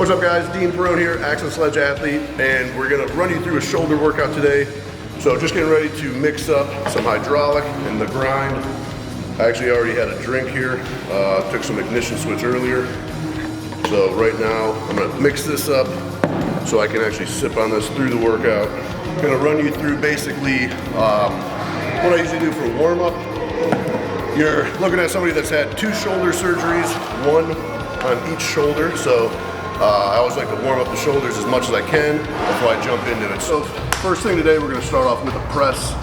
What's up guys, Dean Perrone here, Sledge athlete, and we're gonna run you through a shoulder workout today. So just getting ready to mix up some hydraulic and the grind. I actually already had a drink here, took some ignition switch earlier. So right now I'm gonna mix this up so I can actually sip on this through the workout. I'm gonna run you through basically what I usually do for a warm up. You're looking at somebody that's had 2 shoulder surgeries, 1 on each shoulder. So I always like to warm up the shoulders as much as I can before I jump into it. So first thing today, we're gonna start off with a press.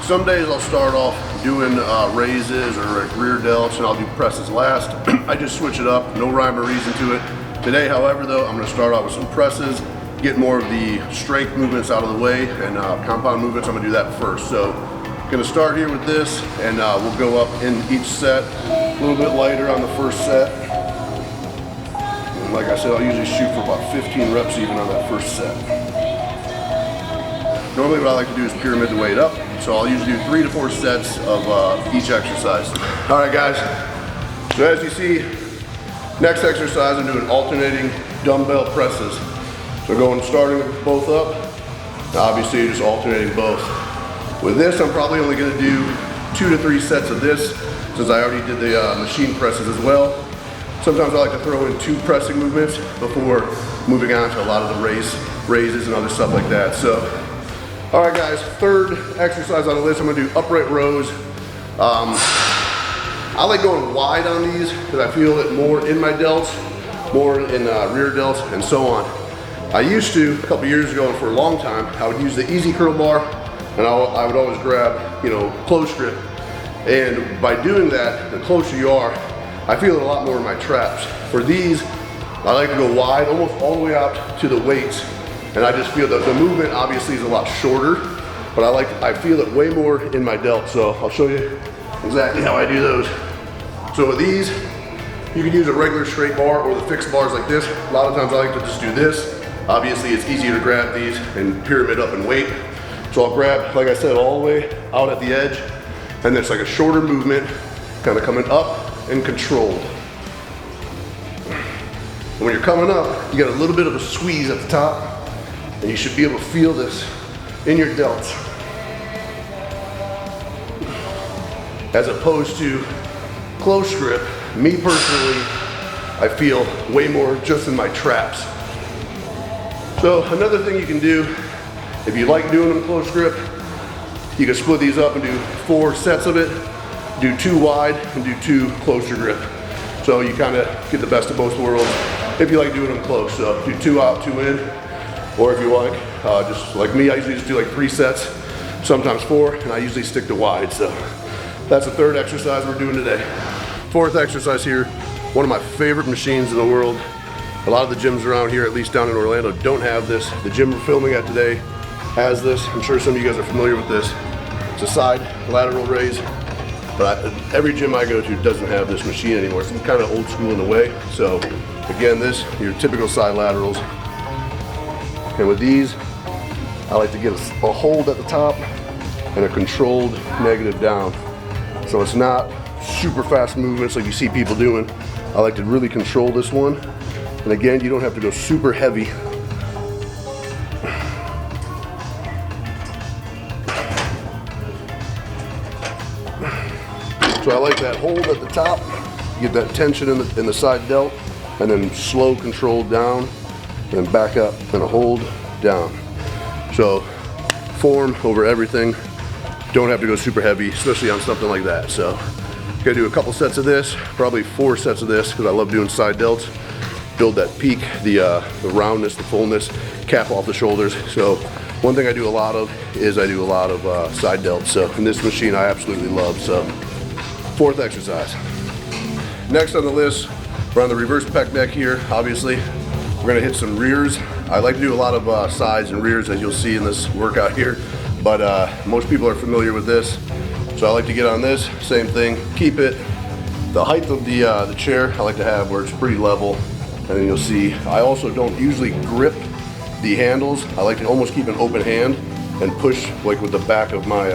Some days I'll start off doing raises or rear delts, and I'll do presses last. I just switch it up, no rhyme or reason to it. Today, however, though, I'm gonna start out with some presses, get more of the strength movements out of the way, and compound movements, I'm gonna do that first. So gonna start here with this, and we'll go up in each set, a little bit lighter on the first set. And like I said, I'll usually shoot for about 15 reps even on that first set. Normally what I like to do is pyramid the weight up, so I'll usually do 3 to 4 sets of each exercise. All right guys, so as you see, next exercise I'm doing alternating dumbbell presses. So starting with both up, obviously just alternating both. With this, I'm probably only gonna do 2 to 3 sets of this, since I already did the machine presses as well. Sometimes I like to throw in 2 pressing movements before moving on to a lot of the raises and other stuff like that. So, all right guys, third exercise on the list, I'm gonna do upright rows. I like going wide on these because I feel it more in my delts, more in rear delts, and so on. I used to, a couple years ago and for a long time, I would use the easy curl bar, and I would always grab, close grip. And by doing that, the closer you are, I feel it a lot more in my traps. For these, I like to go wide, almost all the way out to the weights. And I just feel that the movement obviously is a lot shorter, but I feel it way more in my delt. So I'll show you exactly how I do those. So with these, you can use a regular straight bar or the fixed bars like this. A lot of times I like to just do this. Obviously it's easier to grab these and pyramid up and weight. So I'll grab, like I said, all the way out at the edge, and it's like a shorter movement, kind of coming up and controlled. And when you're coming up, you got a little bit of a squeeze at the top, and you should be able to feel this in your delts. As opposed to close grip, me personally, I feel way more just in my traps. So another thing you can do, if you like doing them close grip, you can split these up and do 4 sets of it, do 2 wide and do 2 closer grip. So you kind of get the best of both worlds if you like doing them close. So do 2 out, 2 in, or if you like, just like me, I usually just do like 3 sets, sometimes 4, and I usually stick to wide. So that's the third exercise we're doing today. Fourth exercise here, one of my favorite machines in the world. A lot of the gyms around here, at least down in Orlando, don't have this. The gym we're filming at today has this. I'm sure some of you guys are familiar with this. It's a side lateral raise, but every gym I go to doesn't have this machine anymore. It's kind of old school in a way. So again, your typical side laterals. And with these, I like to get a hold at the top and a controlled negative down. So it's not super fast movements like you see people doing. I like to really control this one. And again, you don't have to go super heavy. So I like that hold at the top, get that tension in the side delt, and then slow control down, and then back up, and a hold down. So form over everything. Don't have to go super heavy, especially on something like that. So gonna do a couple sets of this, probably 4 sets of this, because I love doing side delts. Build that peak, the roundness, the fullness, cap off the shoulders. So one thing I do a lot of is I do a lot of side delts. So in this machine I absolutely love. So fourth exercise. Next on the list, we're on the reverse pec deck here. Obviously, we're gonna hit some rears. I like to do a lot of sides and rears, as you'll see in this workout here. But most people are familiar with this. So I like to get on this, same thing, keep it. The height of the chair I like to have where it's pretty level. And then you'll see, I also don't usually grip the handles. I like to almost keep an open hand and push like with the back of my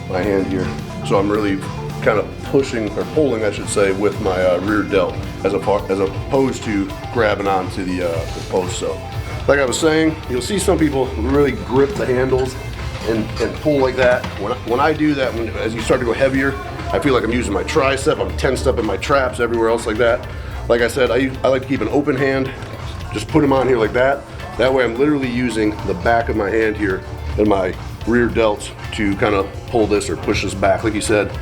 hand here. So I'm really kind of pushing, or pulling I should say, with my rear delt. as opposed to grabbing onto the post. So like I was saying, you'll see some people really grip the handles and pull like that. When I do that, as you start to go heavier, I feel like I'm using my tricep, I'm tensed up in my traps, everywhere else like that. Like I said, I like to keep an open hand, just put them on here like that. That way I'm literally using the back of my hand here and my rear delts to kind of pull this or push this back, like you said.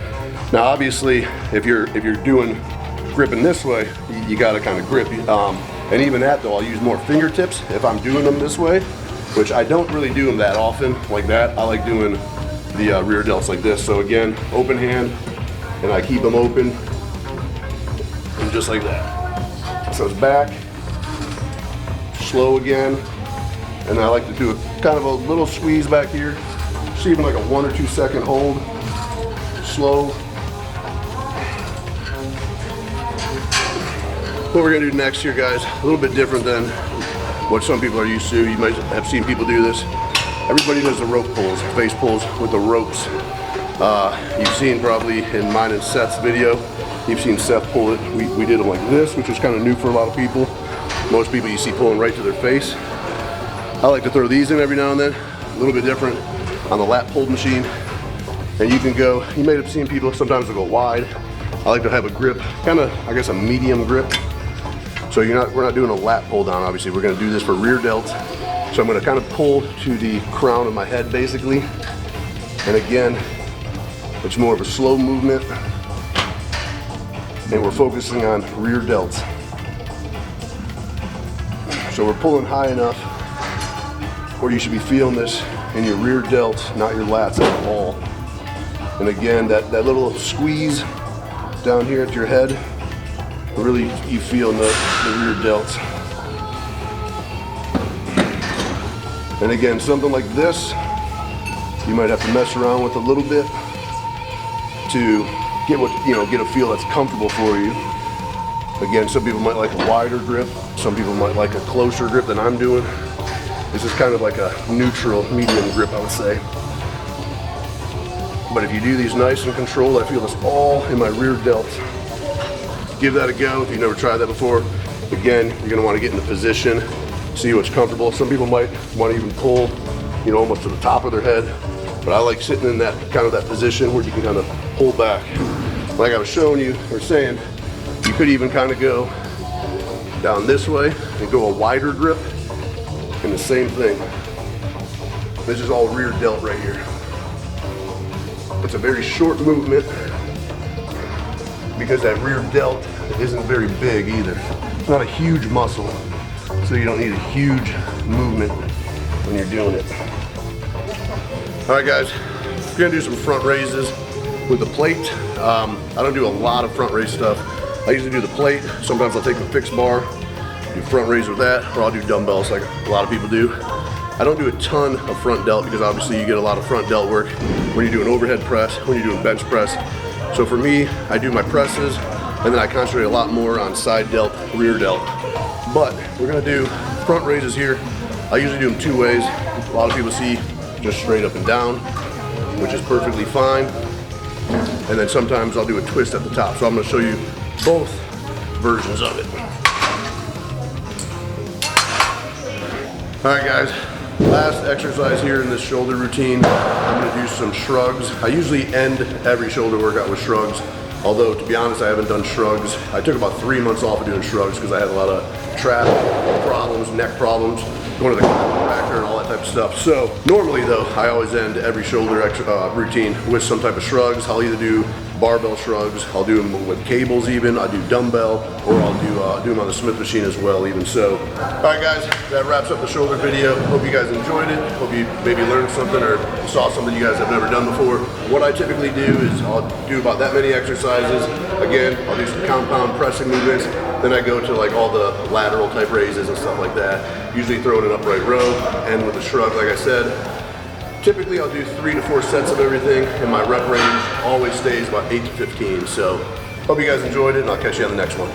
Now obviously, if you're doing gripping this way, you gotta kind of grip. And even that though, I'll use more fingertips if I'm doing them this way, which I don't really do them that often like that. I like doing the rear delts like this. So again, open hand, and I keep them open, and just like that. So it's back, slow again, and I like to do a kind of a little squeeze back here, just even like a 1 or 2 second hold, slow. What we're gonna do next here, guys, a little bit different than what some people are used to. You might have seen people do this. Everybody does the rope pulls, face pulls with the ropes. You've seen probably in mine and Seth's video, you've seen Seth pull it. We did them like this, which is kind of new for a lot of people. Most people you see pulling right to their face. I like to throw these in every now and then, a little bit different on the lat pull machine. And you can go, you may have seen people sometimes they'll go wide. I like to have a grip, kind of, I guess, a medium grip. So we're not doing a lat pull down, obviously. We're gonna do this for rear delts. So I'm gonna kind of pull to the crown of my head, basically. And again, it's more of a slow movement. And we're focusing on rear delts. So we're pulling high enough where you should be feeling this in your rear delts, not your lats at all. And again, that little squeeze down here at your head, really you feel the rear delts. And again, something like this, you might have to mess around with a little bit to get a feel that's comfortable for you. Again, some people might like a wider grip, some people might like a closer grip than I'm doing. This is kind of like a neutral, medium grip, I would say. But if you do these nice and controlled, I feel this all in my rear delts. Give that a go if you've never tried that before. Again, you're gonna wanna get in the position, see what's comfortable. Some people might wanna even pull, almost to the top of their head. But I like sitting in that kind of that position where you can kind of pull back. Like I was showing you, or saying, you could even kind of go down this way and go a wider grip, and the same thing. This is all rear delt right here. It's a very short movement because that rear delt isn't very big either. It's not a huge muscle, so you don't need a huge movement when you're doing it. All right, guys, we're gonna do some front raises with the plate. I don't do a lot of front raise stuff. I usually do the plate. Sometimes I'll take a fixed bar, do front raise with that, or I'll do dumbbells like a lot of people do. I don't do a ton of front delt because obviously you get a lot of front delt work when you're doing overhead press, when you're doing bench press. So for me, I do my presses and then I concentrate a lot more on side delt, rear delt. But we're gonna do front raises here. I usually do them 2 ways. A lot of people see just straight up and down, which is perfectly fine. And then sometimes I'll do a twist at the top. So I'm gonna show you both versions of it. All right, guys. Last exercise here in this shoulder routine, I'm gonna do some shrugs. I usually end every shoulder workout with shrugs, although to be honest, I haven't done shrugs. I took about 3 months off of doing shrugs because I had a lot of trap problems, neck problems, going to the chiropractor and all that type of stuff. So normally though, I always end every shoulder routine with some type of shrugs. I'll either do barbell shrugs, I'll do them with cables even, I'll do dumbbell, or I'll do them on the Smith machine as well even so. All right guys, that wraps up the shoulder video. Hope you guys enjoyed it. Hope you maybe learned something or saw something you guys have never done before. What I typically do is I'll do about that many exercises. Again, I'll do some compound pressing movements, then I go to like all the lateral type raises and stuff like that. Usually throw in an upright row, and with the shrug, like I said, typically I'll do 3 to 4 sets of everything, and my rep range always stays about 8 to 15. So hope you guys enjoyed it, and I'll catch you on the next one.